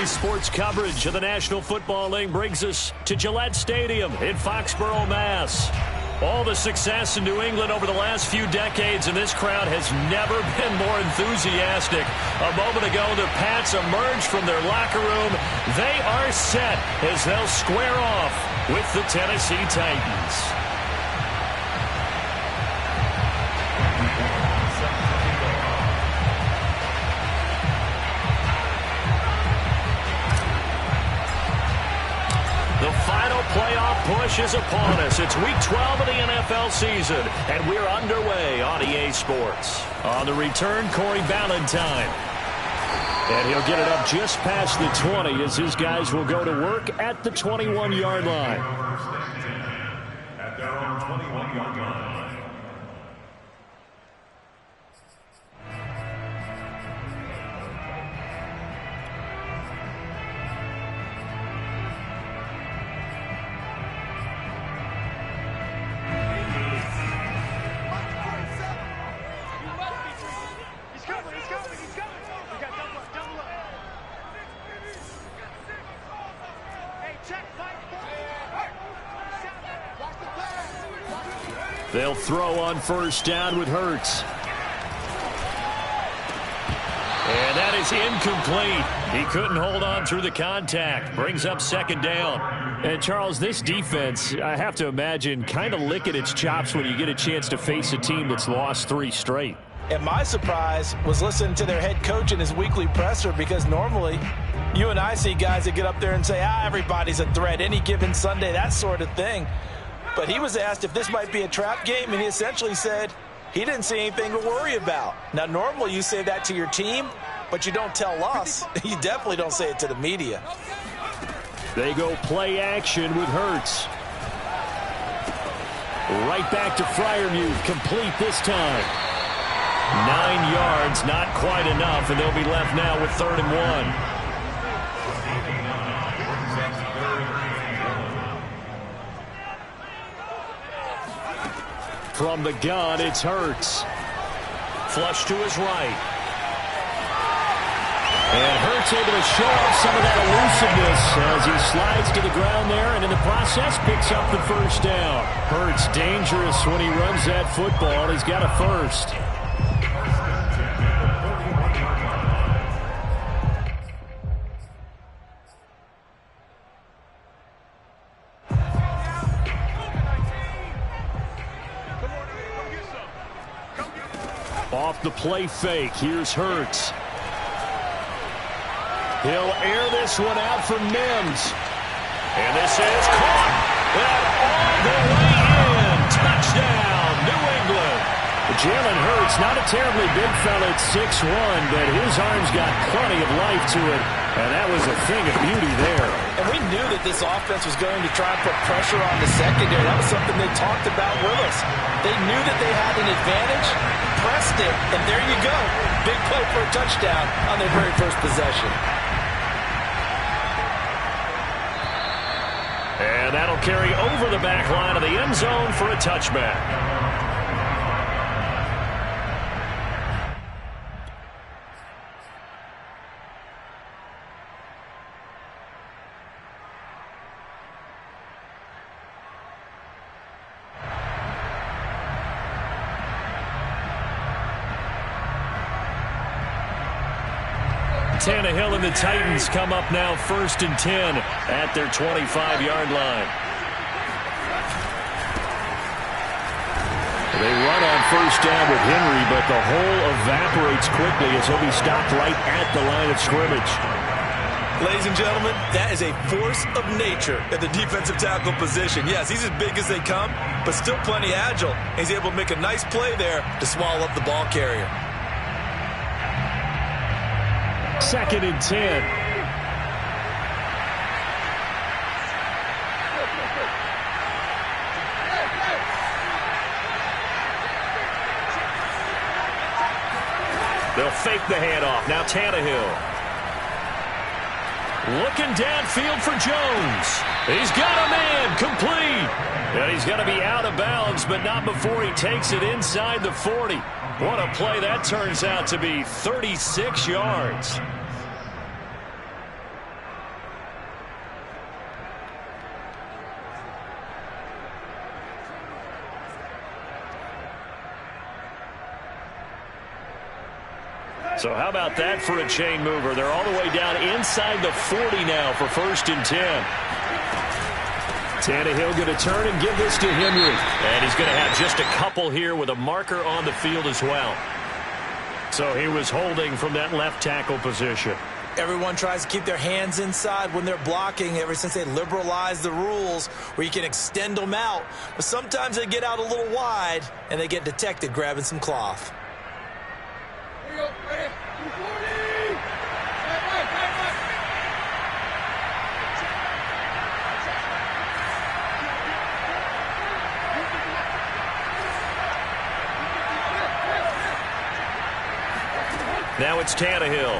Sports coverage of the National Football League brings us to Gillette Stadium in Foxborough, Mass. All the success in New England over the last few decades, and this crowd has never been more enthusiastic. A moment ago, the Pats emerged from their locker room. They are set as they'll square off with the Tennessee Titans. The final playoff push is upon us. It's Week 12 of the NFL season, and we're underway on EA Sports. On the return, Corey Ballantyne. And he'll get it up just past the 20 as his guys will go to work at the 21-yard line. At their own 21-yard line. They'll throw on first down with Hurts. And that is incomplete. He couldn't hold on through the contact. Brings up second down. And, Charles, this defense, I have to imagine, kind of licking its chops when you get a chance to face a team that's lost 3 straight. And my surprise was listening to their head coach in his weekly presser, because normally you and I see guys that get up there and say, everybody's a threat any given Sunday, that sort of thing. But he was asked if this might be a trap game, and he essentially said he didn't see anything to worry about. Now, normally you say that to your team, but you don't tell us. You definitely don't say it to the media. They go play action with Hurts. Right back to Freiermuth, complete this time. 9 yards, not quite enough, and they'll be left now with 3rd and 1. From the gun, it's Hurts. Flush to his right. And Hurts able to show off some of that elusiveness as he slides to the ground there, and in the process picks up the first down. Hurts dangerous when he runs that football. He's got a first. Off the play fake, here's Hurts. He'll air this one out for Mims. And this is caught. And all the way in. Touchdown, New England. Jalen Hurts, not a terribly big fella at 6'1", but his arm's got plenty of life to it. And that was a thing of beauty there. And we knew that this offense was going to try and put pressure on the secondary. That was something they talked about with us. They knew that they had an advantage, pressed it, and there you go. Big play for a touchdown on their very first possession. And that'll carry over the back line of the end zone for a touchback. Tannehill and the Titans come up now 1st and 10 at their 25-yard line. They run on first down with Henry, but the hole evaporates quickly as he'll be stopped right at the line of scrimmage. Ladies and gentlemen, that is a force of nature at the defensive tackle position. Yes, he's as big as they come, but still plenty agile. He's able to make a nice play there to swallow up the ball carrier. 2nd and 10. They'll fake the handoff. Now Tannehill. Looking downfield for Jones. He's got a man. Complete. And he's going to be out of bounds, but not before he takes it inside the 40. What a play that turns out to be. 36 yards. So how about that for a chain mover? They're all the way down inside the 40 now for 1st and 10. Tannehill going to turn and give this to Henry. And he's going to have just a couple here with a marker on the field as well. So he was holding from that left tackle position. Everyone tries to keep their hands inside when they're blocking ever since they liberalized the rules where you can extend them out. But sometimes they get out a little wide and they get detected grabbing some cloth. Now it's Tannehill.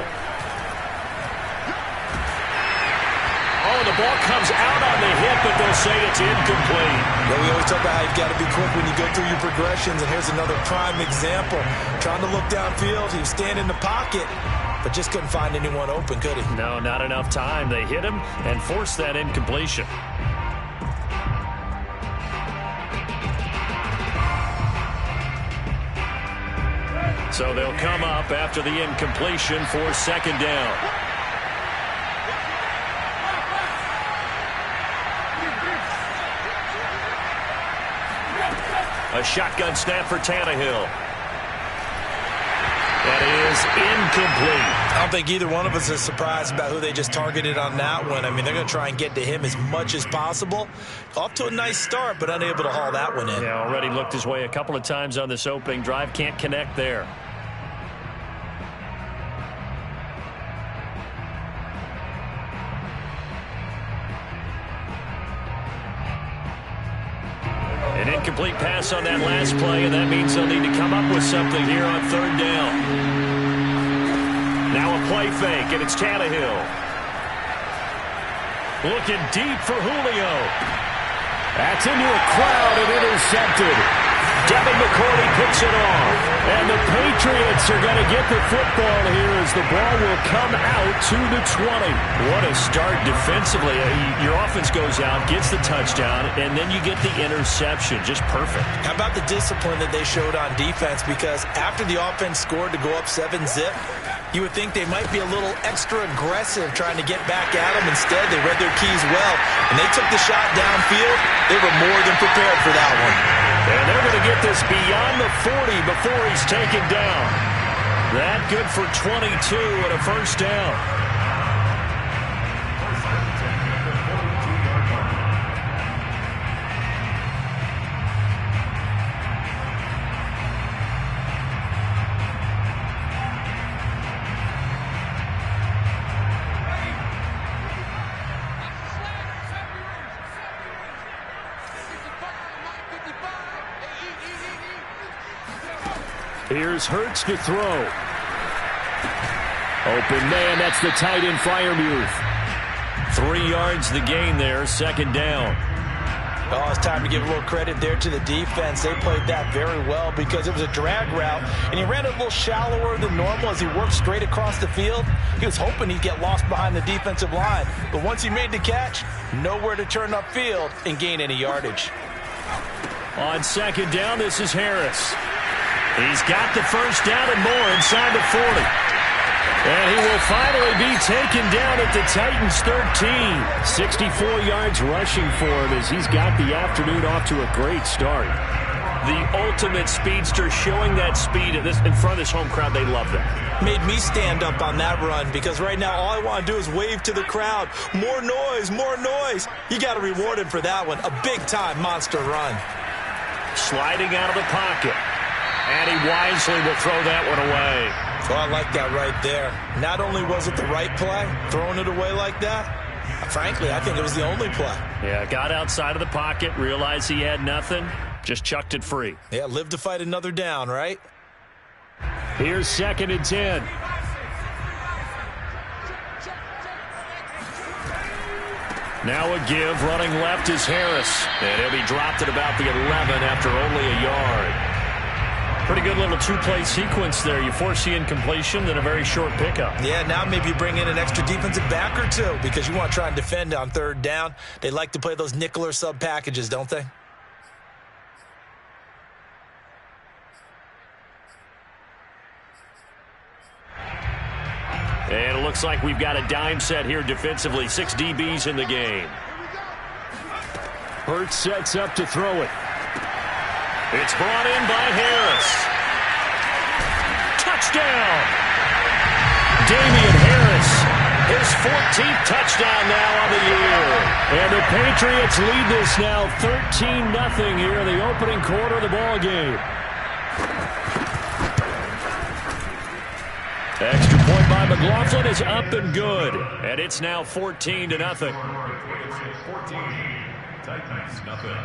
Oh, the ball comes out on the hit, but they'll say it's incomplete. Yeah, we always talk about how you've got to be quick when you go through your progressions, and here's another prime example. Trying to look downfield, he was standing in the pocket, but just couldn't find anyone open, could he? No, not enough time. They hit him and forced that incompletion. So they'll come up after the incompletion for 2nd down. A shotgun snap for Tannehill. That is incomplete. I don't think either one of us is surprised about who they just targeted on that one. I mean, they're going to try and get to him as much as possible. Off to a nice start, but unable to haul that one in. Yeah, already looked his way a couple of times on this opening drive. Can't connect there. An incomplete pass on that last play, and that means they'll need to come up with something here on 3rd down. Now a play fake, and it's Tannehill. Looking deep for Julio. That's into a crowd and intercepted. Devin McCourty picks it off. And the Patriots are going to get the football here as the ball will come out to the 20. What a start defensively. Your offense goes out, gets the touchdown, and then you get the interception. Just perfect. How about the discipline that they showed on defense? Because after the offense scored to go up 7-zip, you would think they might be a little extra aggressive trying to get back at them. Instead, they read their keys well, and they took the shot downfield. They were more than prepared for that one. And they're going to get this beyond the 40 before he's taken down. That good for 22 and a 1st down. Here's Hurts to throw. Open man, that's the tight end Freiermuth. 3 yards the gain there, 2nd down. Oh, it's time to give a little credit there to the defense. They played that very well because it was a drag route, and he ran it a little shallower than normal as he worked straight across the field. He was hoping he'd get lost behind the defensive line, but once he made the catch, nowhere to turn upfield and gain any yardage. On 2nd down, this is Harris. He's got the 1st down and more inside the 40. And he will finally be taken down at the Titans 13. 64 yards rushing for him as he's got the afternoon off to a great start. The ultimate speedster showing that speed in front of this home crowd. They love that. Made me stand up on that run because right now all I want to do is wave to the crowd. More noise, more noise. You got to reward him for that one. A big-time monster run. Sliding out of the pocket. And he wisely will throw that one away. Well, I like that right there. Not only was it the right play, throwing it away like that, frankly, I think it was the only play. Yeah, got outside of the pocket, realized he had nothing, just chucked it free. Yeah, live to fight another down, right? Here's 2nd and 10. Now a give, running left is Harris. And he'll be dropped at about the 11 after only a yard. Pretty good little 2-play sequence there. You force the incompletion, then a very short pickup. Yeah, now maybe you bring in an extra defensive back or two because you want to try and defend on 3rd down. They like to play those nickel or sub packages, don't they? looks like we've got a dime set here defensively. 6 DBs in the game. Hurts sets up to throw it. It's brought in by Harris. Touchdown! Damian Harris, his 14th touchdown now on the year. And the Patriots lead this now 13-0 here in the opening quarter of the ball game. Extra point by McLaughlin is up and good. And it's now 14-0. 14, Titans, nothing.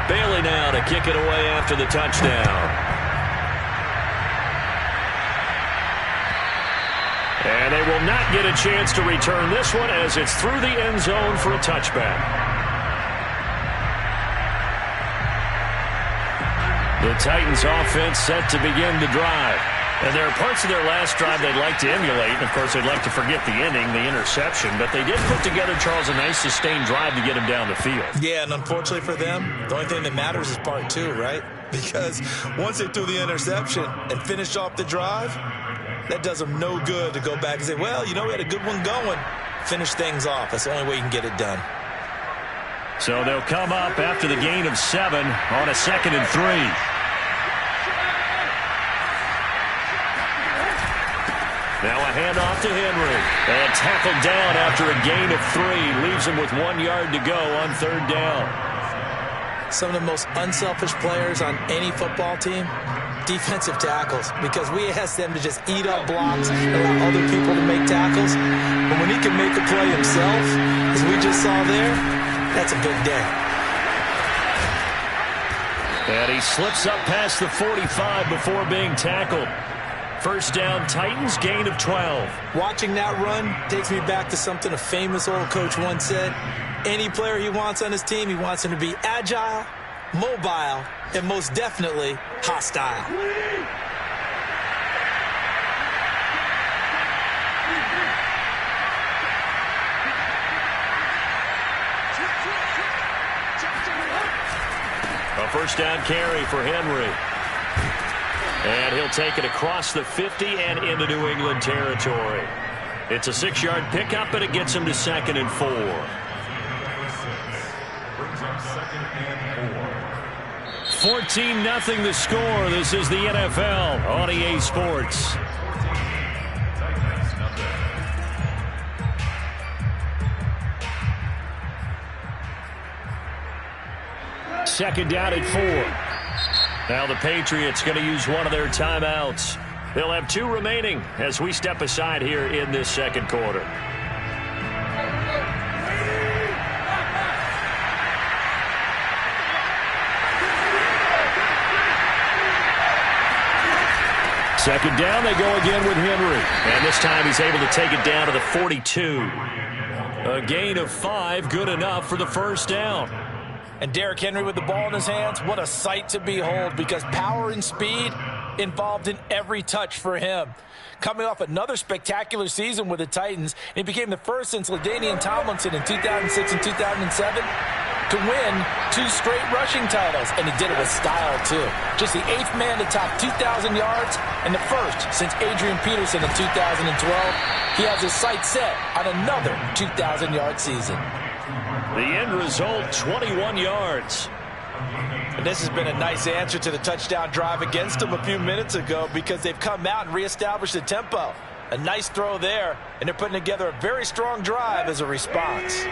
Bailey now to kick it away after the touchdown. And they will not get a chance to return this one as it's through the end zone for a touchback. The Titans offense set to begin the drive. And there are parts of their last drive they'd like to emulate. And, of course, they'd like to forget the inning, the interception. But they did put together, Charles, a nice sustained drive to get him down the field. Yeah, and unfortunately for them, the only thing that matters is part 2, right? Because once they threw the interception and finished off the drive, that does them no good to go back and say, well, you know, we had a good one going. Finish things off. That's the only way you can get it done. So they'll come up after the gain of 7 on a 2nd and 3. Now a handoff to Henry. And tackled down after a gain of 3. Leaves him with 1 yard to go on 3rd down. Some of the most unselfish players on any football team, defensive tackles. Because we ask them to just eat up blocks and allow other people to make tackles. But when he can make a play himself, as we just saw there, that's a big day. And he slips up past the 45 before being tackled. First down, Titans, gain of 12. Watching that run takes me back to something a famous old coach once said. Any player he wants on his team, he wants him to be agile, mobile, and most definitely hostile. A first down carry for Henry. And he'll take it across the 50 and into New England territory. It's a 6-yard pickup, and it gets him to 2nd and 4. Brings up 2nd and 4. 14-0 the score. This is the NFL on EA Sports. Titans, nothing. Second down at 4. Now the Patriots going to use one of their timeouts. They'll have 2 remaining as we step aside here in this 2nd quarter. Second down, they go again with Henry. And this time he's able to take it down to the 42. A gain of 5, good enough for the first down. And Derrick Henry with the ball in his hands, what a sight to behold, because power and speed involved in every touch for him. Coming off another spectacular season with the Titans, he became the first since LaDainian Tomlinson in 2006 and 2007 to win 2 straight rushing titles, and he did it with style, too. Just the 8th man to top 2,000 yards, and the first since Adrian Peterson in 2012. He has his sights set on another 2,000-yard season. The end result, 21 yards. And this has been a nice answer to the touchdown drive against them a few minutes ago, because they've come out and reestablished the tempo. A nice throw there, and they're putting together a very strong drive as a response.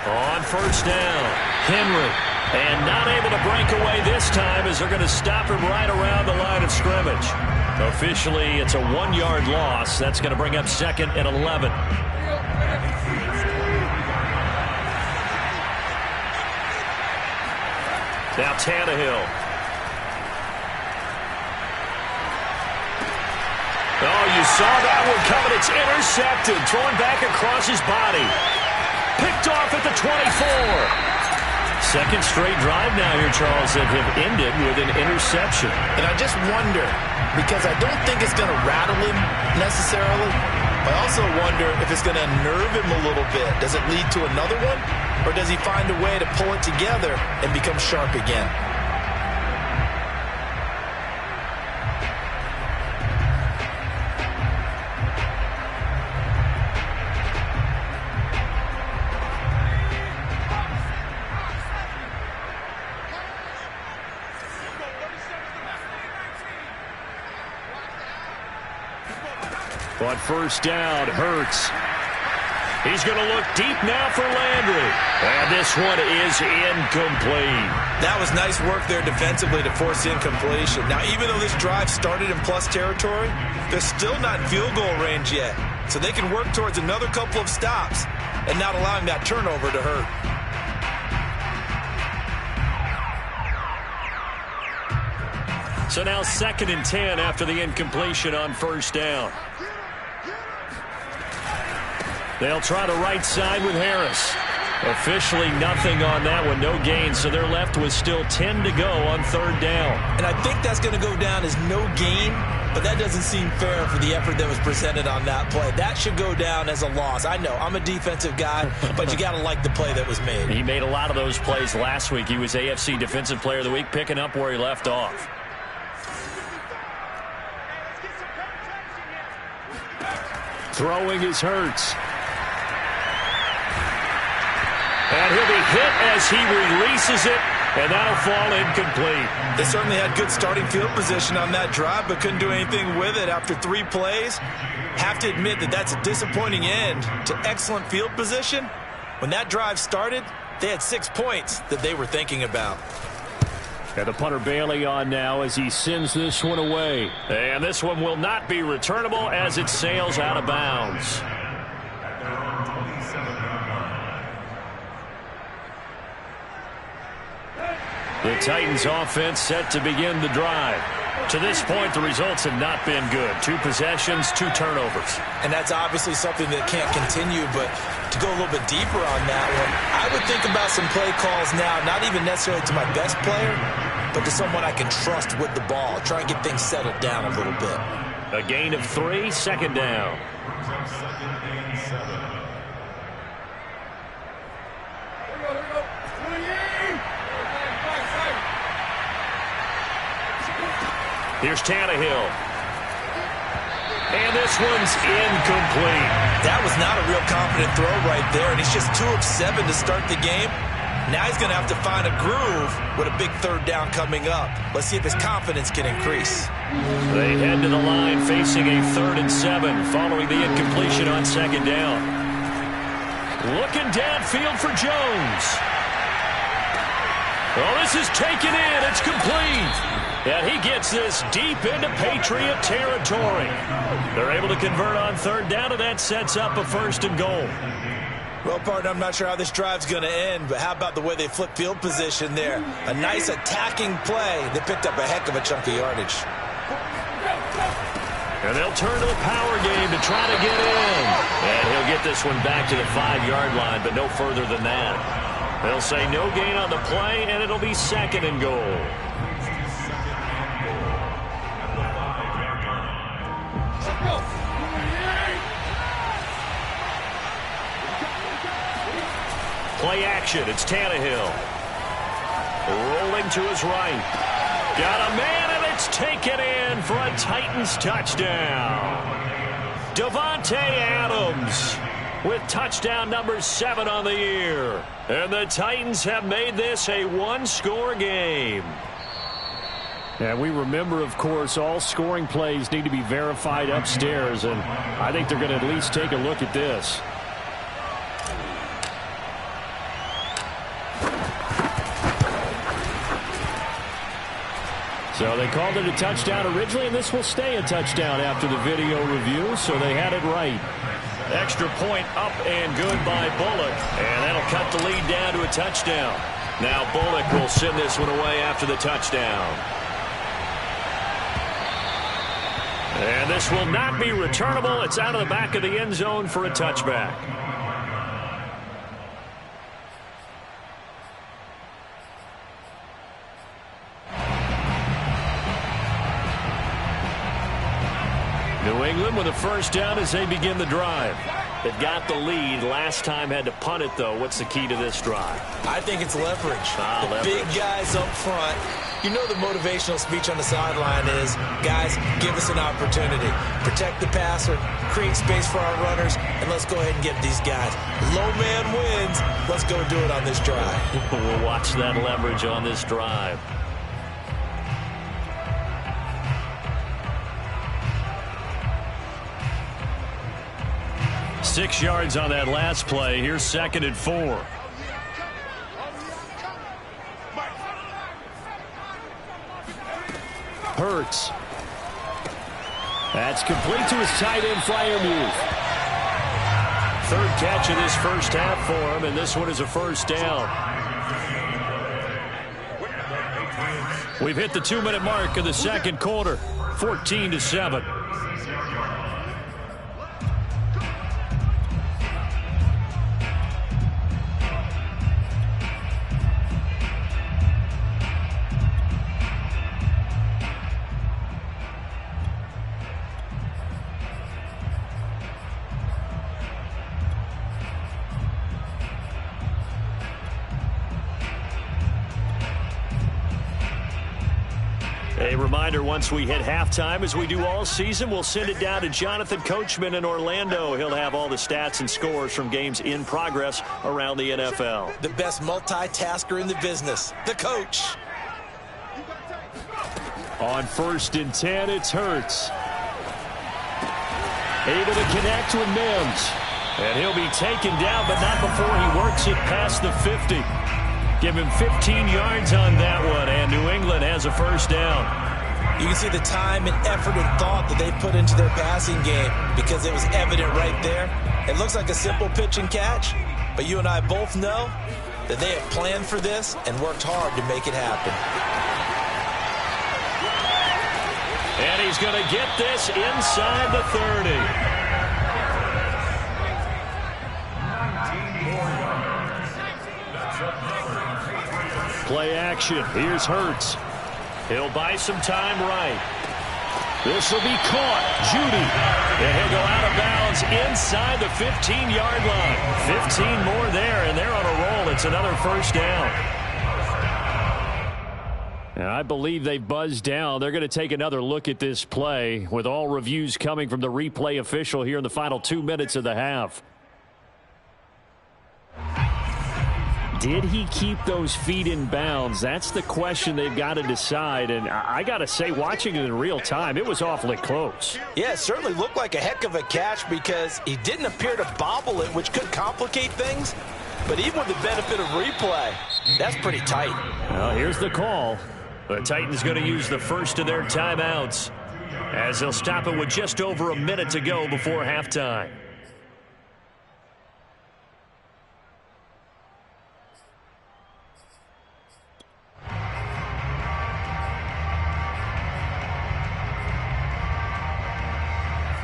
On first down, Henry. And not able to break away this time as they're going to stop him right around the line of scrimmage. Officially, it's a 1-yard loss. That's going to bring up 2nd and 11. Now Tannehill. Oh, you saw that one coming. It's intercepted. Thrown back across his body. Picked off at the 24. Second straight drive now here, Charles, that have ended with an interception. And I just wonder, because I don't think it's going to rattle him necessarily, I also wonder if it's going to nerve him a little bit. Does it lead to another one? Or does he find a way to pull it together and become sharp again? On first down, Hurts. He's going to look deep now for Landry. And this one is incomplete. That was nice work there defensively to force incompletion. Now, even though this drive started in plus territory, they're still not in field goal range yet. So they can work towards another couple of stops and not allowing that turnover to hurt. So now 2nd and 10 after the incompletion on first down. They'll try to right side with Harris. Officially nothing on that one, no gain, so they're left with still 10 to go on third down. And I think that's going to go down as no gain, but that doesn't seem fair for the effort that was presented on that play. That should go down as a loss. I know, I'm a defensive guy, but you got to like the play that was made. He made a lot of those plays last week. He was AFC Defensive Player of the Week, picking up where he left off. Throwing is Hurts. And he'll be hit as he releases it, and that'll fall incomplete. They certainly had good starting field position on that drive, but couldn't do anything with it after 3 plays. Have to admit that that's a disappointing end to excellent field position. When that drive started, they had 6 points that they were thinking about. And the punter Bailey on now as he sends this one away. And this one will not be returnable as it sails out of bounds. The Titans offense set to begin the drive. To this point, the results have not been good. 2 possessions, 2 turnovers. And that's obviously something that can't continue, but to go a little bit deeper on that one, I would think about some play calls now, not even necessarily to my best player, but to someone I can trust with the ball. Try and get things settled down a little bit. A gain of 3, 2nd down. Here's Tannehill. And this one's incomplete. That was not a real confident throw right there, and he's just 2 of 7 to start the game. Now he's going to have to find a groove with a big 3rd down coming up. Let's see if his confidence can increase. They head to the line facing a 3rd and 7 following the incompletion on 2nd down. Looking downfield for Jones. Well, this is taken in. It's complete. And he gets this deep into Patriot territory. They're able to convert on 3rd down, and that sets up a 1st and goal. Well, partner, I'm not sure how this drive's going to end, but how about the way they flip field position there? A nice attacking play. They picked up a heck of a chunk of yardage. And they'll turn to the power game to try to get in. And he'll get this one back to the 5-yard line, but no further than that. They'll say no gain on the play, and it'll be 2nd and goal. Play action. It's Tannehill. Rolling to his right. Got a man, and it's taken in for a Titans touchdown. Davante Adams with touchdown number 7 on the year. And the Titans have made this a 1-score game. And we remember, of course, all scoring plays need to be verified upstairs, and I think they're going to at least take a look at this. So they called it a touchdown originally, and this will stay a touchdown after the video review, so they had it right. Extra point up and good by Bullock, and that'll cut the lead down to a touchdown. Now Bullock will send this one away after the touchdown. And this will not be returnable. It's out of the back of the end zone for a touchback. New England with a first down as they begin the drive. They've got the lead. Last time had to punt it, though. What's the key to this drive? I think it's leverage. The Leverage. big guys up front. You know the motivational speech on the sideline is, guys, give us an opportunity. Protect the passer, create space for our runners, and let's go ahead and get these guys. Low man wins. Let's go do it on this drive. We'll watch that leverage on this drive. Six yards on that last play. Here's 2nd and 4. Hurts. That's complete to his tight end, Freiermuth. Third catch of this first half for him, and this one is a first down. We've hit the 2-minute mark of the second quarter. 14-7. A reminder, once we hit halftime, as we do all season, we'll send it down to Jonathan Coachman in Orlando. He'll have all the stats and scores from games in progress around the NFL. The best multitasker in the business, the coach. On 1st and 10, it's Hurts. Able to connect with Mims. And he'll be taken down, but not before he works it past the 50. Give him 15 yards on that one, and New England has a first down. You can see the time and effort and thought that they put into their passing game because it was evident right there. It looks like a simple pitch and catch, but you and I both know that they have planned for this and worked hard to make it happen. And he's going to get this inside the 30. Play action. Here's Hurts. He'll buy some time right. This will be caught. Judy. And he'll go out of bounds inside the 15-yard line. 15 more there, and they're on a roll. It's another first down. And I believe they've buzzed down. They're going to take another look at this play with all reviews coming from the replay official here in the final 2 minutes of the half. Did he keep those feet in bounds? That's the question they've got to decide. And I got to say, watching it in real time, it was awfully close. Yeah, it certainly looked like a heck of a catch because he didn't appear to bobble it, which could complicate things. But even with the benefit of replay, that's pretty tight. Well, here's the call. The Titans going to use the first of their timeouts as they'll stop it with just over a minute to go before halftime.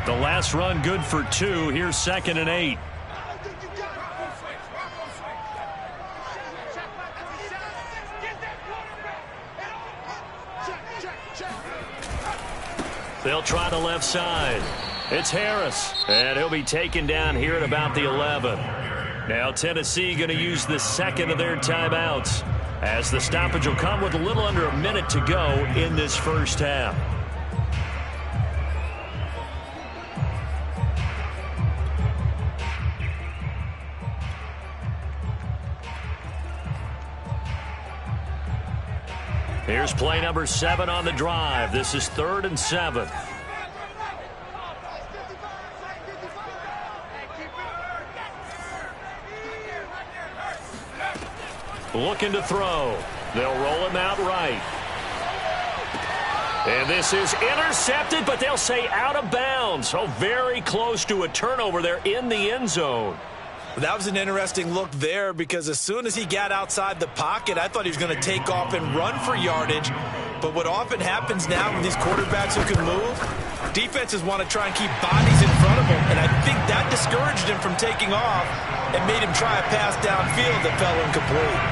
The last run good for 2. Here's 2nd and 8. They'll try the left side. It's Harris. And he'll be taken down here at about the 11. Now Tennessee going to use the second of their timeouts as the stoppage will come with a little under a minute to go in this first half. Here's play number 7 on the drive. This is 3rd and 7. Looking to throw. They'll roll him out right. And this is intercepted, but they'll say out of bounds. So very close to a turnover there in the end zone. That was an interesting look there because as soon as he got outside the pocket, I thought he was going to take off and run for yardage. But what often happens now with these quarterbacks who can move, defenses want to try and keep bodies in front of them. And I think that discouraged him from taking off and made him try a pass downfield that fell incomplete.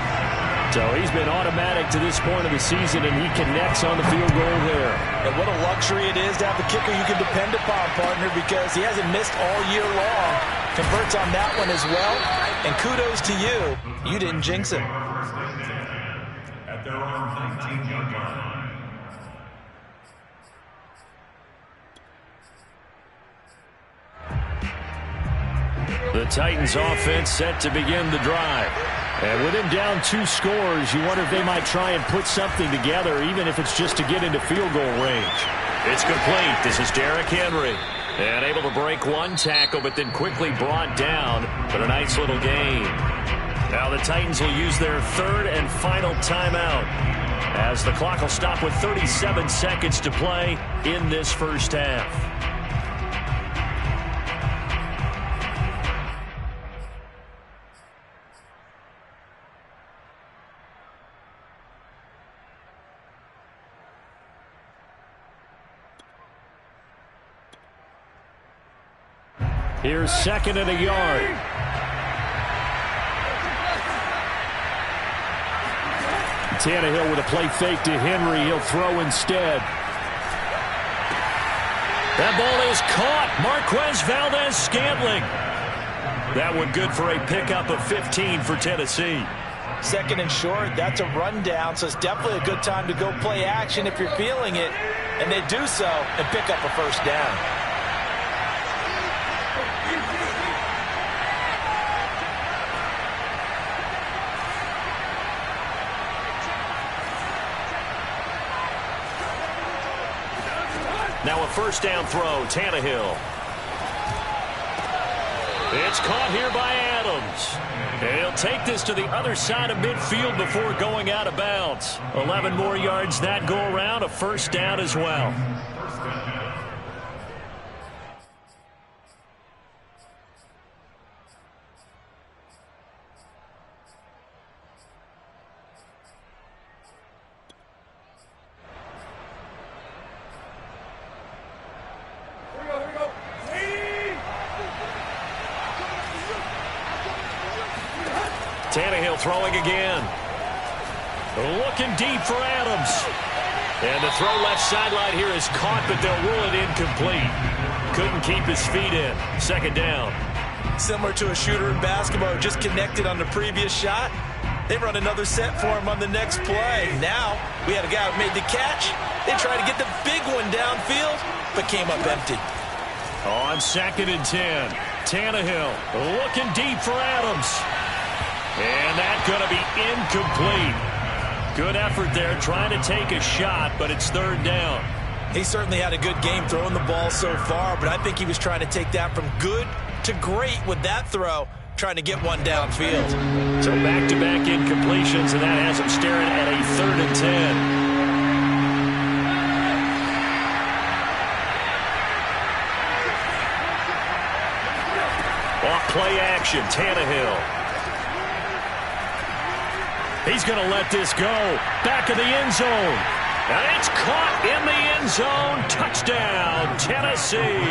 So he's been automatic to this point of the season, and he connects on the field goal there. And what a luxury it is to have a kicker you can depend upon, partner, because he hasn't missed all year long. Converts on that one as well. And kudos to you. You didn't jinx him. At their own 19-yard line. The Titans offense set to begin the drive. And with him down 2 scores, you wonder if they might try and put something together, even if it's just to get into field goal range. It's complete. This is Derrick Henry. And able to break one tackle, but then quickly brought down for a nice little gain. Now the Titans will use their 3rd and final timeout, as the clock will stop with 37 seconds to play in this first half. Here's 2nd and a yard. Tannehill with a play fake to Henry. He'll throw instead. That ball is caught. Marquez Valdes-Scantling. That one good for a pickup of 15 for Tennessee. 2nd and short, that's a rundown, so it's definitely a good time to go play action if you're feeling it. And they do so and pick up a first down. Now a first down throw, Tannehill. It's caught here by Adams. And he'll take this to the other side of midfield before going out of bounds. 11 more yards that go around, a first down as well. Tannehill throwing again. Looking deep for Adams. And the throw left sideline here is caught, but they'll rule it incomplete. Couldn't keep his feet in. 2nd down. Similar to a shooter in basketball who just connected on the previous shot. They run another set for him on the next play. Now, we had a guy who made the catch. They tried to get the big one downfield, but came up empty. On 2nd and 10. Tannehill looking deep for Adams. And that's going to be incomplete. Good effort there trying to take a shot, but it's 3rd down. He certainly had a good game throwing the ball so far, but I think he was trying to take that from good to great with that throw, trying to get one downfield. So back-to-back incompletions, and that has him staring at a 3rd and 10. Off play action, Tannehill. He's going to let this go. Back of the end zone. And it's caught in the end zone. Touchdown, Tennessee.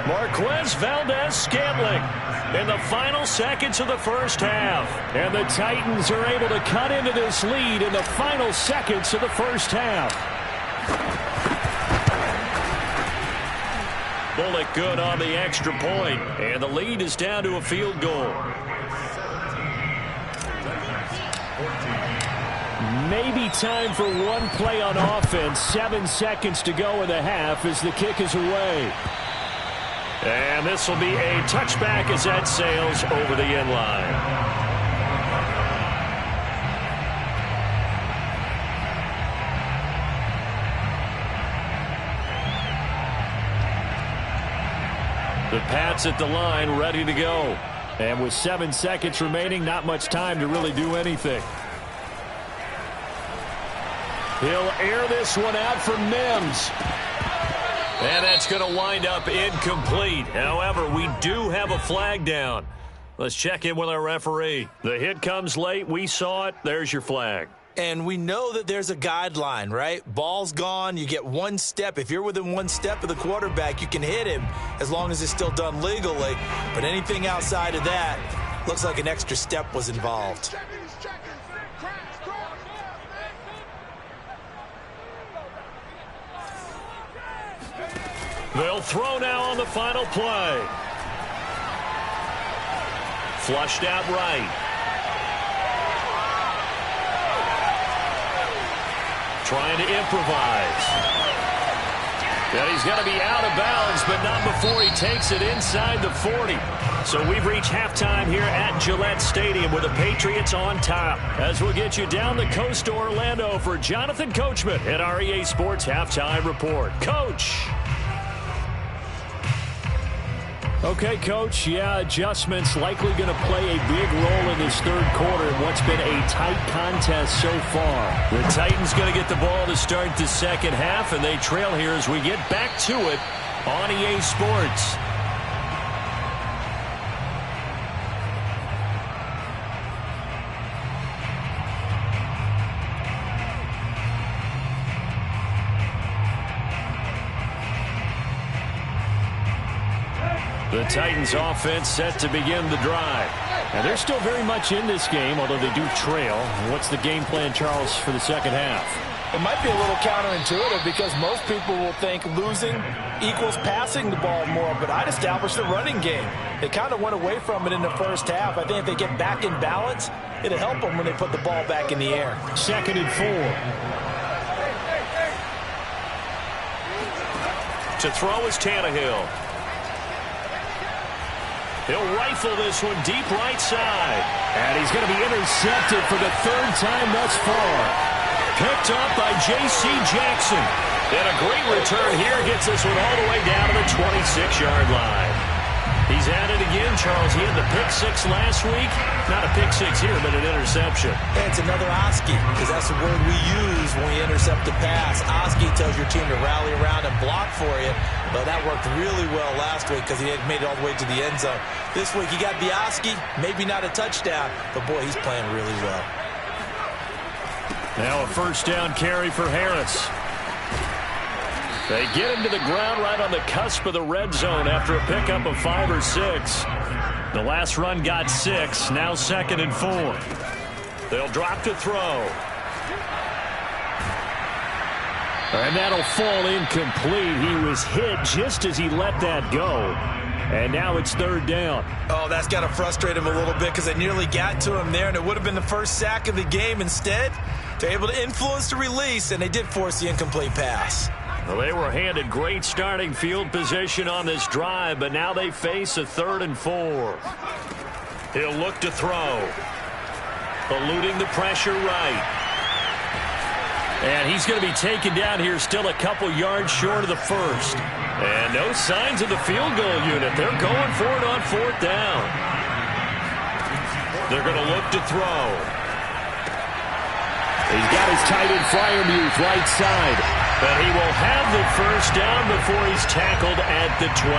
Marquez Valdes-Scantling in the final seconds of the first half. And the Titans are able to cut into this lead in the final seconds of the first half. Bullock good on the extra point. And the lead is down to a field goal. Maybe time for one play on offense. 7 seconds to go in the half as the kick is away. And this will be a touchback as that sails over the end line. The Pats at the line ready to go. And with 7 seconds remaining, not much time to really do anything. He'll air this one out for Mims. And that's going to wind up incomplete. However, we do have a flag down. Let's check in with our referee. The hit comes late. We saw it. There's your flag. And we know that there's a guideline, right? Ball's gone. You get 1 step. If you're within 1 step of the quarterback, you can hit him as long as it's still done legally. But anything outside of that, looks like an extra step was involved. They'll throw now on the final play. Flushed out right. Trying to improvise. And he's going to be out of bounds, but not before he takes it inside the 40. So we've reached halftime here at Gillette Stadium with the Patriots on top. As we'll get you down the coast to Orlando for Jonathan Coachman at our EA Sports Halftime Report. Coach. Okay, Coach, adjustments likely going to play a big role in this third quarter in what's been a tight contest so far. The Titans going to get the ball to start the second half, and they trail here as we get back to it on EA Sports. The Titans offense set to begin the drive. And they're still very much in this game, although they do trail. What's the game plan, Charles, for the second half? It might be a little counterintuitive because most people will think losing equals passing the ball more, but I'd establish the running game. They kind of went away from it in the first half. I think if they get back in balance, it'll help them when they put the ball back in the air. 2nd and 4. To throw is Tannehill. He'll rifle this one deep right side. And he's going to be intercepted for the third time thus far. Picked up by J.C. Jackson. And a great return here gets this one all the way down to the 26-yard line. He's at it again, Charles. He had the pick six last week. Not a pick six here, but an interception. And it's another Oski, because that's the word we use when we intercept a pass. Oski tells your team to rally around and block for you. But that worked really well last week because he had made it all the way to the end zone. This week he got the Oski, maybe not a touchdown, but boy, he's playing really well. Now a first down carry for Harris. They get him to the ground right on the cusp of the red zone after a pickup of 5 or 6. The last run got 6, now 2nd and 4. They'll drop to throw. And that'll fall incomplete. He was hit just as he let that go. And now it's 3rd down. Oh, that's got to frustrate him a little bit because they nearly got to him there, and it would have been the first sack of the game. Instead, they're able to influence the release, and they did force the incomplete pass. Well, they were handed great starting field position on this drive, but now they face a 3rd and 4. He'll look to throw. Eluding the pressure right. And he's going to be taken down here still a couple yards short of the first. And no signs of the field goal unit. They're going for it on 4th down. They're going to look to throw. He's got his tight end Freiermuth right side. But he will have the first down before he's tackled at the 12.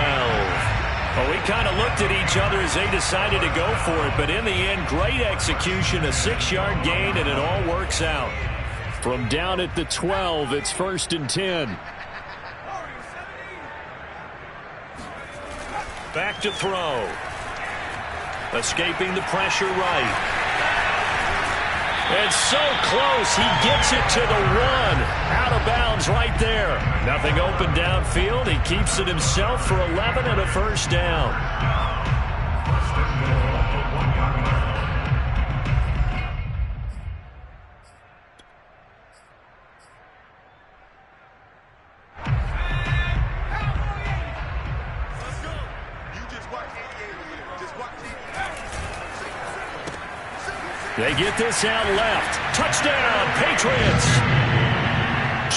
Well, we kind of looked at each other as they decided to go for it. But in the end, great execution, a 6-yard gain, and it all works out. From down at the 12, it's 1st and 10. Back to throw. Escaping the pressure right. And so close, he gets it to the 1. Out of bounds right there. Nothing open downfield. He keeps it himself for 11 and a first down. They get this out left. Touchdown, Patriots.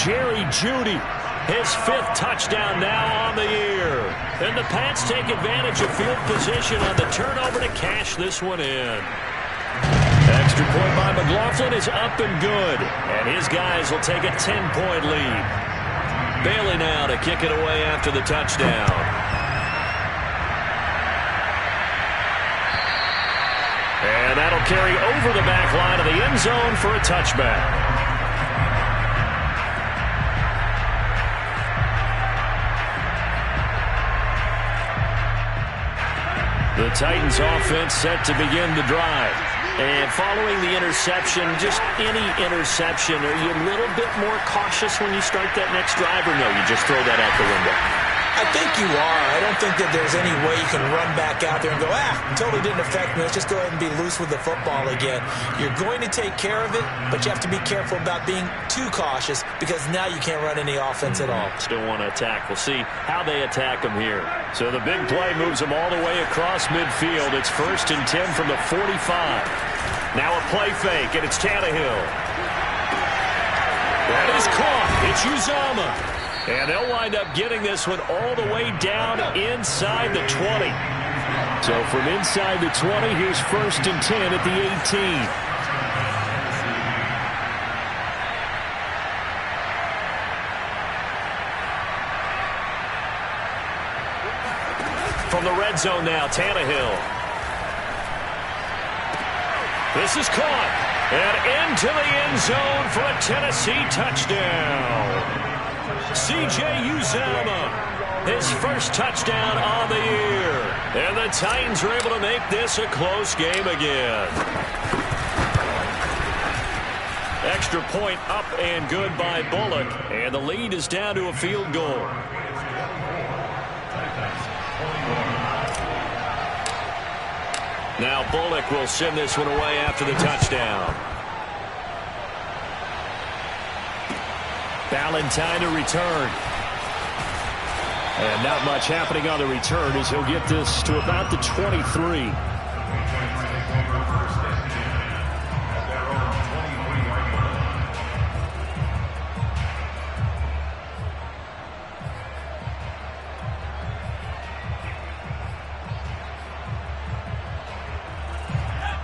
Jerry Jeudy, his 5th touchdown now on the year. And the Pats take advantage of field position on the turnover to cash this one in. Extra point by McLaughlin is up and good. And his guys will take a 10-point lead. Bailey now to kick it away after the touchdown. And that'll carry over the back line of the end zone for a touchback. The Titans offense set to begin the drive. And following the interception, just any interception, are you a little bit more cautious when you start that next drive, or no, you just throw that out the window? I think you are. I don't think that there's any way you can run back out there and go, totally didn't affect me. Let's just go ahead and be loose with the football again. You're going to take care of it, but you have to be careful about being too cautious because now you can't run any offense at all. Still want to attack. We'll see how they attack them here. So the big play moves them all the way across midfield. It's 1st and 10 from the 45. Now a play fake, and it's Tannehill. That is caught. It's Uzomah. And they'll wind up getting this one all the way down inside the 20. So from inside the 20, here's 1st and 10 at the 18. From the red zone now, Tannehill. This is caught. And into the end zone for a Tennessee touchdown. C.J. Uzomah, his first touchdown on the year. And the Titans are able to make this a close game again. Extra point up and good by Bullock. And the lead is down to a field goal. Now Bullock will send this one away after the touchdown. Valentine to return. And not much happening on the return as he'll get this to about the 23.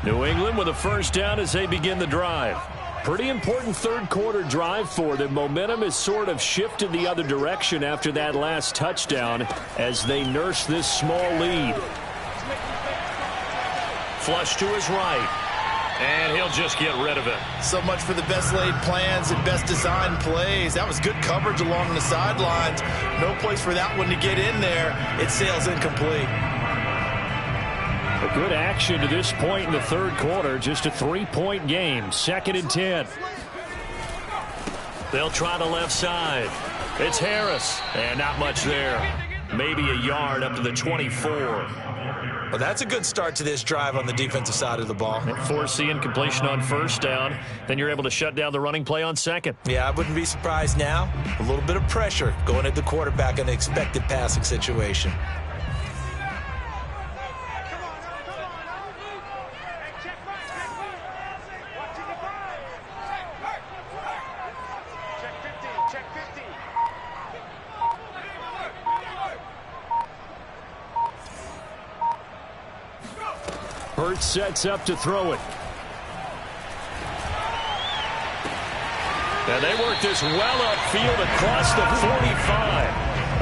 New England with a first down as they begin the drive. Pretty important third quarter drive for them. Momentum has sort of shifted the other direction after that last touchdown as they nurse this small lead. Flush to his right. And he'll just get rid of it. So much for the best laid plans and best designed plays. That was good coverage along the sidelines. No place for that one to get in there. It sails incomplete. A good action to this point in the third quarter. Just a 3-point game. 2nd and 10. They'll try the left side. It's Harris. And not much there. Maybe a yard up to the 24. Well, that's a good start to this drive on the defensive side of the ball. Forcing completion on first down. Then you're able to shut down the running play on second. Yeah, I wouldn't be surprised now. A little bit of pressure going at the quarterback in the expected passing situation. Hurts sets up to throw it. And they work this well upfield across the 45.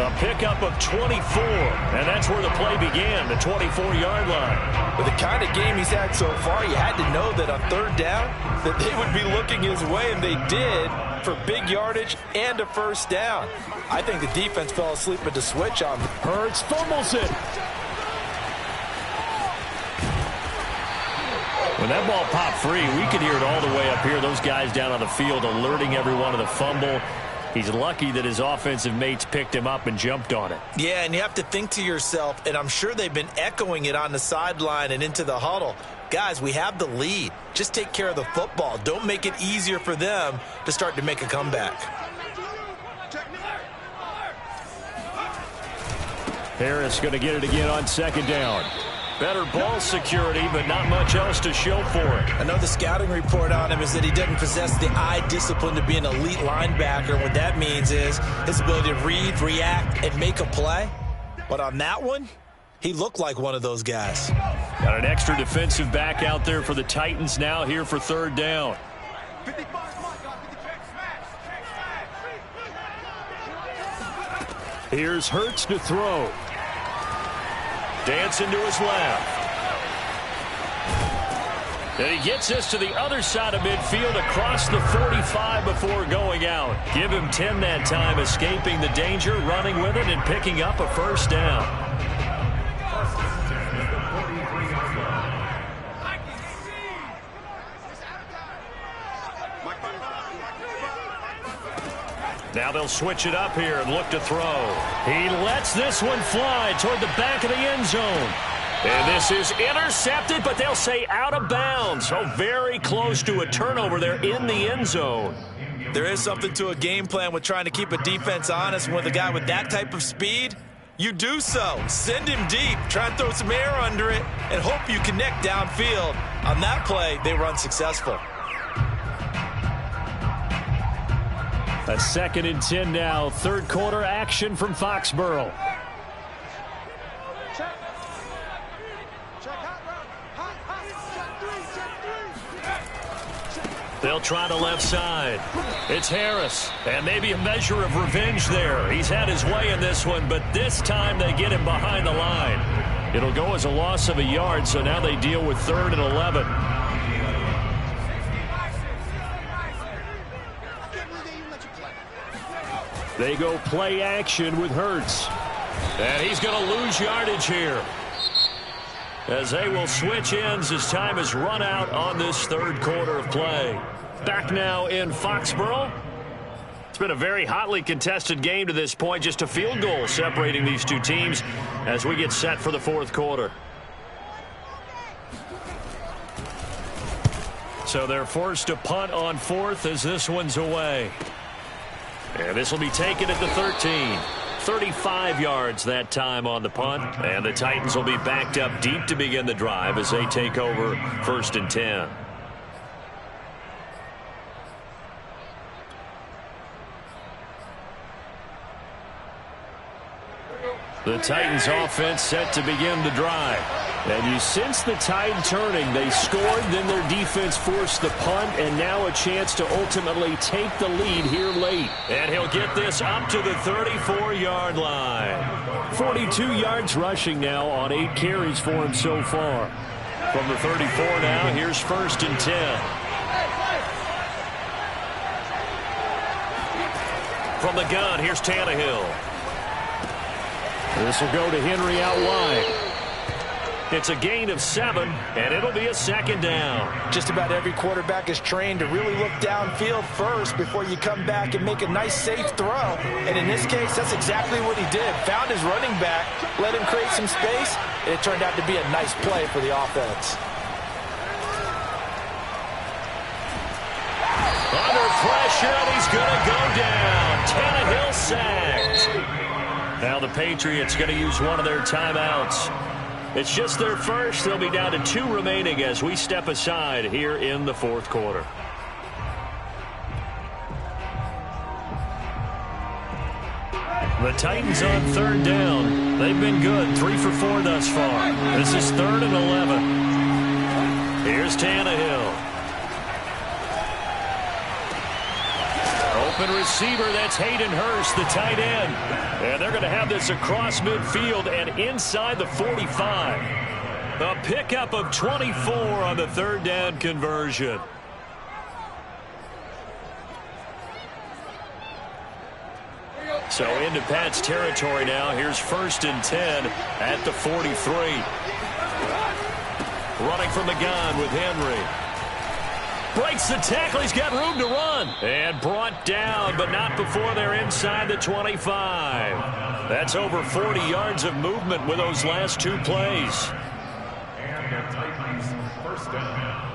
A pickup of 24. And that's where the play began, the 24-yard line. With the kind of game he's had so far, you had to know that on third down that they would be looking his way, and they did, for big yardage and a first down. I think the defense fell asleep at the switch on him. Hurts fumbles it. When that ball popped free, we could hear it all the way up here. Those guys down on the field alerting everyone of the fumble. He's lucky that his offensive mates picked him up and jumped on it. Yeah, and you have to think to yourself, and I'm sure they've been echoing it on the sideline and into the huddle. Guys, we have the lead. Just take care of the football. Don't make it easier for them to start to make a comeback. Harris going to get it again on second down. Better ball security, but not much else to show for it. I know the scouting report on him is that he doesn't possess the eye discipline to be an elite linebacker. What that means is his ability to read, react, and make a play. But on that one, he looked like one of those guys. Got an extra defensive back out there for the Titans now here for third down. Here's Hurts to throw. Dancing to his left. And he gets us to the other side of midfield across the 45 before going out. Give him 10 that time, escaping the danger, running with it, and picking up a first down. Now they'll switch it up here and look to throw. He lets this one fly toward the back of the end zone. And this is intercepted, but they'll say out of bounds. So very close to a turnover there in the end zone. There is something to a game plan with trying to keep a defense honest. With a guy with that type of speed, you do so. Send him deep. Try and throw some air under it and hope you connect downfield. On that play, they were unsuccessful. A 2nd and 10 now. Third quarter action from Foxborough. They'll try the left side. It's Harris. And maybe a measure of revenge there. He's had his way in this one, but this time they get him behind the line. It'll go as a loss of a yard, so now they deal with 3rd and 11. They go play action with Hurts. And he's going to lose yardage here, as they will switch ends as time is run out on this third quarter of play. Back now in Foxborough. It's been a very hotly contested game to this point. Just a field goal separating these two teams as we get set for the fourth quarter. So they're forced to punt on 4th as this one's away. And this will be taken at the 13. 35 yards that time on the punt. And the Titans will be backed up deep to begin the drive as they take over 1st and 10. The Titans offense set to begin the drive. And you sense the tide turning. They scored, then their defense forced the punt, and now a chance to ultimately take the lead here late. And he'll get this up to the 34-yard line. 42 yards rushing now on 8 carries for him so far. From the 34 now, here's 1st and 10. From the gun, here's Tannehill. This will go to Henry out wide. It's a gain of 7, and it'll be a 2nd down. Just about every quarterback is trained to really look downfield first before you come back and make a nice, safe throw. And in this case, that's exactly what he did. Found his running back, let him create some space, and it turned out to be a nice play for the offense. Under pressure, and he's going to go down. Tannehill sacked. Now the Patriots going to use one of their timeouts. It's just their first. They'll be down to 2 remaining as we step aside here in the fourth quarter. The Titans on 3rd down. They've been good. 3 for 4 thus far. This is 3rd and 11. Here's Tannehill. Open receiver, that's Hayden Hurst, the tight end. And they're going to have this across midfield and inside the 45. A pickup of 24 on the 3rd down conversion. So into Pat's territory now. Here's 1st and 10 at the 43. Running from the gun with Henry. Breaks the tackle. He's got room to run. And brought down, but not before they're inside the 25. That's over 40 yards of movement with those last 2 plays. And the Titans 1st down.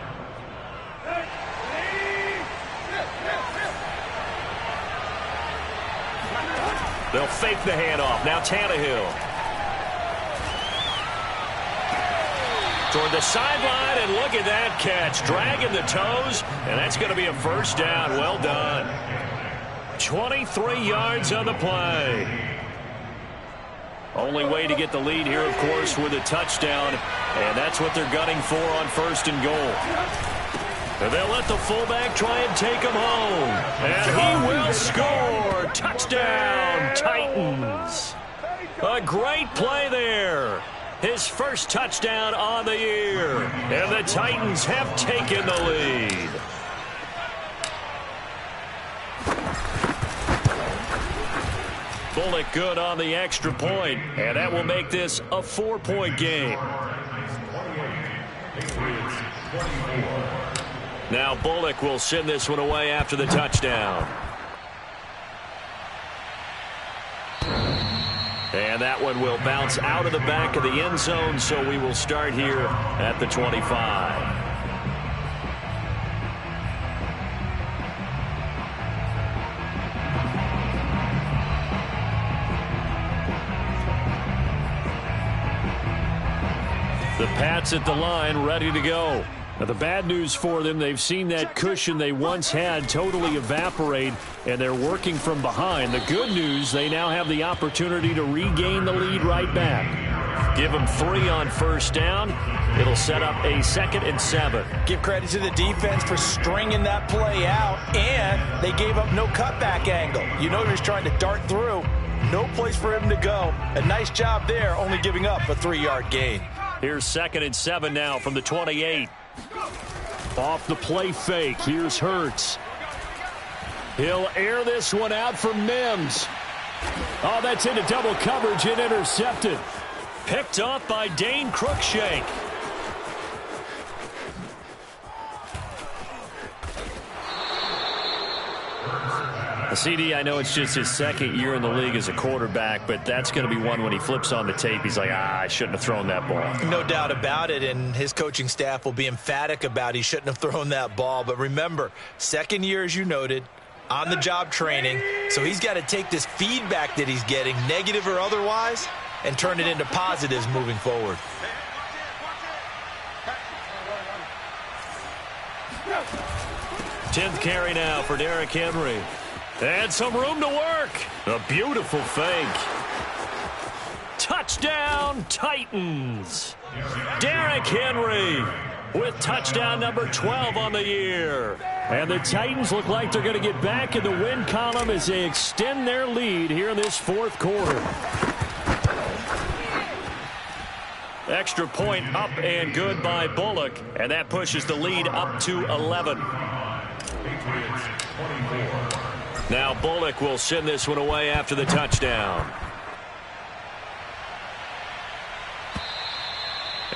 They'll fake the handoff. Now Tannehill. Toward the sideline, and look at that catch. Dragging the toes, and that's going to be a 1st down. Well done. 23 yards on the play. Only way to get the lead here, of course, with a touchdown, and that's what they're gunning for on 1st and goal. And they'll let the fullback try and take him home. And he will score. Touchdown, Titans. A great play there. His first touchdown on the year. And the Titans have taken the lead. Bullock good on the extra point, and that will make this a 4-point game. Now Bullock will send this one away after the touchdown. And that one will bounce out of the back of the end zone, so we will start here at the 25. The Pats at the line, ready to go. Now, the bad news for them, they've seen that cushion they once had totally evaporate, and they're working from behind. The good news, they now have the opportunity to regain the lead right back. Give them 3 on first down. It'll set up a 2nd and 7. Give credit to the defense for stringing that play out, and they gave up no cutback angle. You know he was trying to dart through. No place for him to go. A nice job there, only giving up a 3-yard gain. Here's 2nd and 7 now from the 28. Off the play fake, here's Hurts. He'll air this one out for Mims. Oh, that's into double coverage and intercepted. Picked off by Dane Cruikshank. CD, I know it's just his 2nd year in the league as a quarterback, but that's going to be one when he flips on the tape. He's like, I shouldn't have thrown that ball. No doubt about it, and his coaching staff will be emphatic about he shouldn't have thrown that ball. But remember, 2nd year, as you noted, on-the-job training, so he's got to take this feedback that he's getting, negative or otherwise, and turn it into positives moving forward. Tenth carry now for Derrick Henry. And some room to work. A beautiful fake. Touchdown, Titans. Derrick Henry with touchdown number 12 on the year. And the Titans look like they're going to get back in the win column as they extend their lead here in this 4th quarter. Extra point up and good by Bullock. And that pushes the lead up to 11. Now Bullock will send this one away after the touchdown.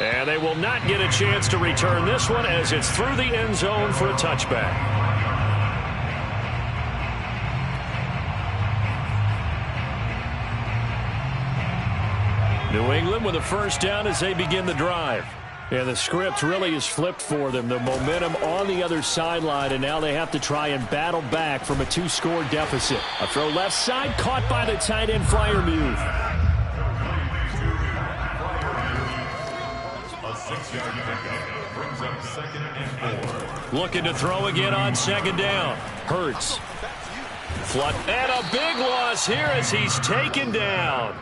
And they will not get a chance to return this one as it's through the end zone for a touchback. New England with a first down as they begin the drive. And the script really is flipped for them. The momentum on the other sideline, and now they have to try and battle back from a 2-score deficit. A throw left side, caught by the tight end Freiermuth. A 6-yard pickup brings up 2nd and 4. Looking to throw again on 2nd down. Hurts. Flood. And a big loss here as he's taken down.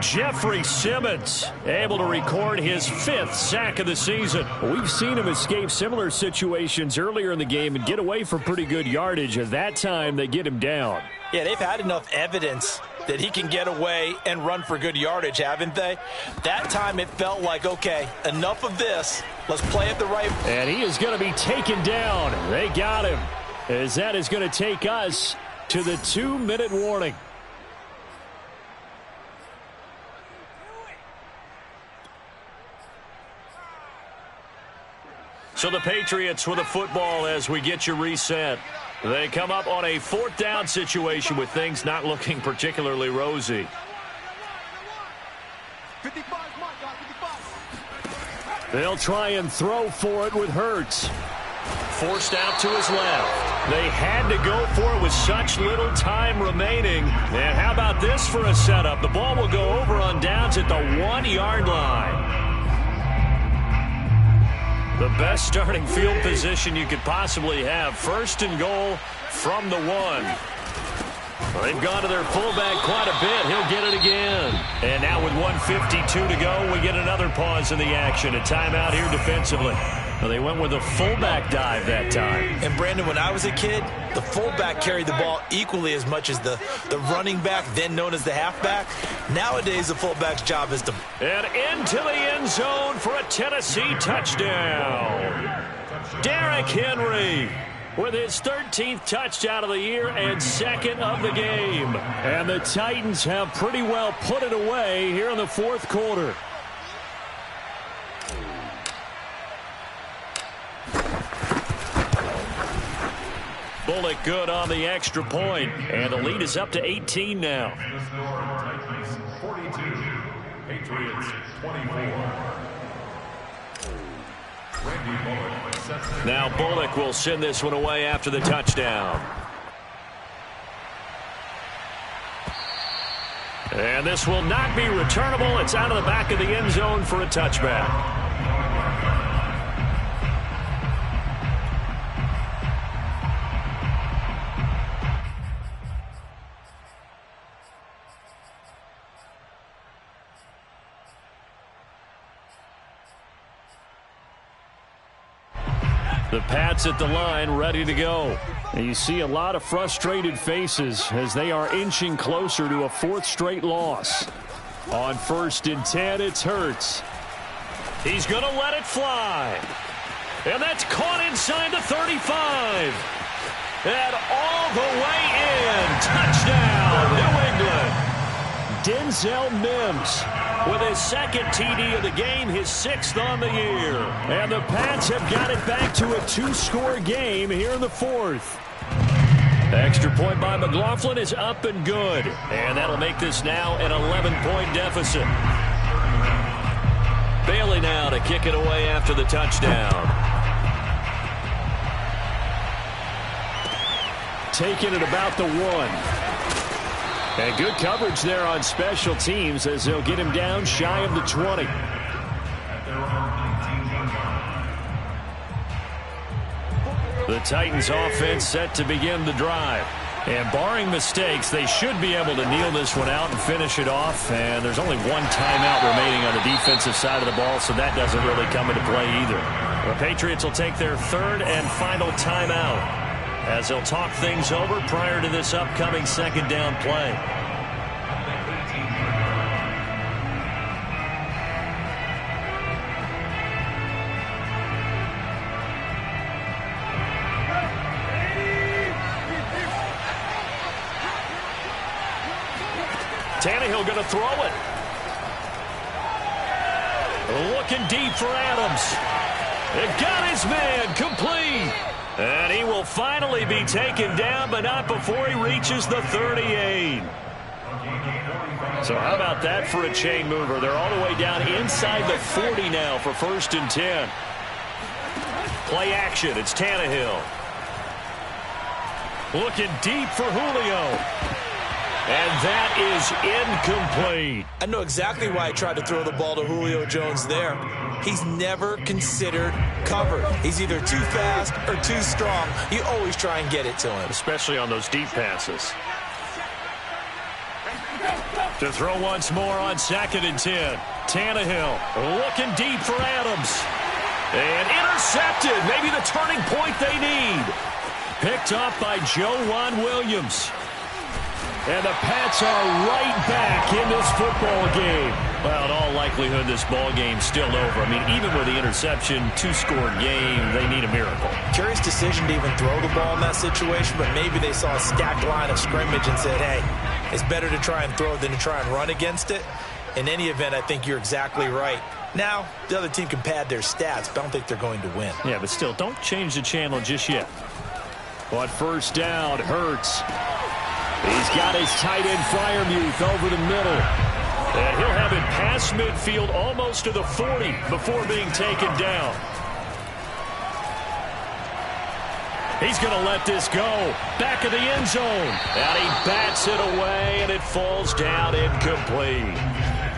Jeffrey Simmons able to record his 5th sack of the season. We've seen him escape similar situations earlier in the game and get away for pretty good yardage. At that time, they get him down. Yeah, they've had enough evidence that he can get away and run for good yardage, haven't they? That time it felt like, okay, enough of this. Let's play it the right way. And he is going to be taken down. They got him. As that is going to take us to the 2-minute warning. So the Patriots with the football as we get you reset. They come up on a 4th down situation with things not looking particularly rosy. 55, They'll try and throw for it with Hurts. Forced out to his left. They had to go for it with such little time remaining. And how about this for a setup? The ball will go over on downs at the 1-yard line. The best starting field position you could possibly have. 1st and goal from the 1. They've gone to their fullback quite a bit. He'll get it again. And now with 1:52 to go, we get another pause in the action. A timeout here defensively. Well, they went with a fullback dive that time. And, Brandon, when I was a kid, the fullback carried the ball equally as much as the running back, then known as the halfback. Nowadays, the fullback's job is to... And into the end zone for a Tennessee touchdown. Derrick Henry with his 13th touchdown of the year and 2nd of the game. And the Titans have pretty well put it away here in the 4th quarter. Bullock good on the extra point, and the lead is up to 18 now. 42. Patriots 24. Randy Bullock sets it. Now Bullock will send this one away after the touchdown. And this will not be returnable. It's out of the back of the end zone for a touchback. The Pats at the line, ready to go. And you see a lot of frustrated faces as they are inching closer to a fourth straight loss. On 1st and 10, it's Hurts. He's going to let it fly. And that's caught inside the 35. And all the way in. Touchdown, New England. Denzel Mims with his second TD of the game, his 6th on the year. And the Pats have got it back to a 2-score game here in the 4th. Extra point by McLaughlin is up and good. And that'll make this now an 11-point deficit. Bailey now to kick it away after the touchdown. Taking it about the 1. And good coverage there on special teams as they'll get him down shy of the 20. The Titans offense set to begin the drive. And barring mistakes, they should be able to kneel this one out and finish it off. And there's only one timeout remaining on the defensive side of the ball, so that doesn't really come into play either. The Patriots will take their 3rd and final timeout as they'll talk things over prior to this upcoming 2nd down play. Tannehill going to throw it. Looking deep for Adams. It got his man complete. And he will finally be taken down, but not before he reaches the 38. So how about that for a chain mover? They're all the way down inside the 40 now for 1st and 10. Play action. It's Tannehill. Looking deep for Julio. And that is incomplete. I know exactly why I tried to throw the ball to Julio Jones there. He's never considered covered. He's either too fast or too strong. You always try and get it to him. Especially on those deep passes. To throw once more on 2nd and 10. Tannehill looking deep for Adams. And intercepted. Maybe the turning point they need. Picked up by Joejuan Williams. And the Pats are right back in this football game. Well, in all likelihood, this ball game's still over. I mean, even with the interception, 2-score game, they need a miracle. Curious decision to even throw the ball in that situation, but maybe they saw a stacked line of scrimmage and said, hey, it's better to try and throw than to try and run against it. In any event, I think you're exactly right. Now, the other team can pad their stats, but I don't think they're going to win. Yeah, but still, don't change the channel just yet. On 1st down, Hurts. He's got his tight end Freiermuth over the middle. And he'll have it past midfield almost to the 40 before being taken down. He's going to let this go. Back of the end zone. And he bats it away, and it falls down incomplete.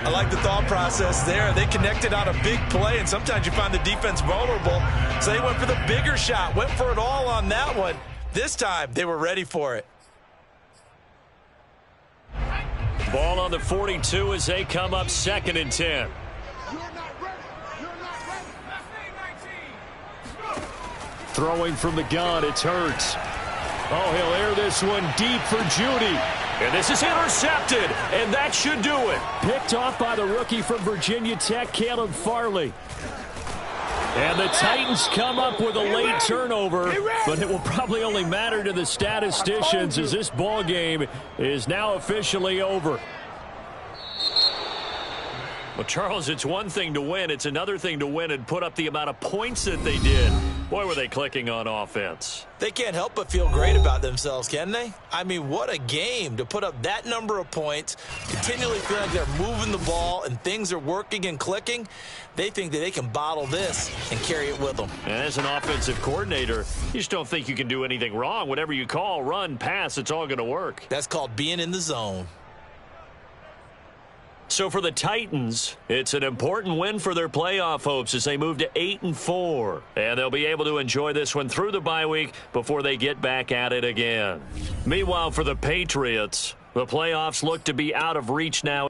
I like the thought process there. They connected on a big play, and sometimes you find the defense vulnerable. So they went for the bigger shot, went for it all on that one. This time, they were ready for it. Ball on the 42 as they come up 2nd and 10. Throwing from the gun, it's Hurts. Oh, he'll air this one deep for Judy. And this is intercepted, and that should do it. Picked off by the rookie from Virginia Tech, Caleb Farley. And the Titans come up with a late turnover, but it will probably only matter to the statisticians as this ball game is now officially over. Well, Charles, it's one thing to win. It's another thing to win and put up the amount of points that they did. Boy, were they clicking on offense. They can't help but feel great about themselves, can they? I mean, what a game to put up that number of points, continually feel like they're moving the ball and things are working and clicking. They think that they can bottle this and carry it with them. And as an offensive coordinator, you just don't think you can do anything wrong. Whatever you call, run, pass, it's all going to work. That's called being in the zone. So for the Titans, it's an important win for their playoff hopes as they move to 8-4. And they'll be able to enjoy this one through the bye week before they get back at it again. Meanwhile, for the Patriots, the playoffs look to be out of reach now.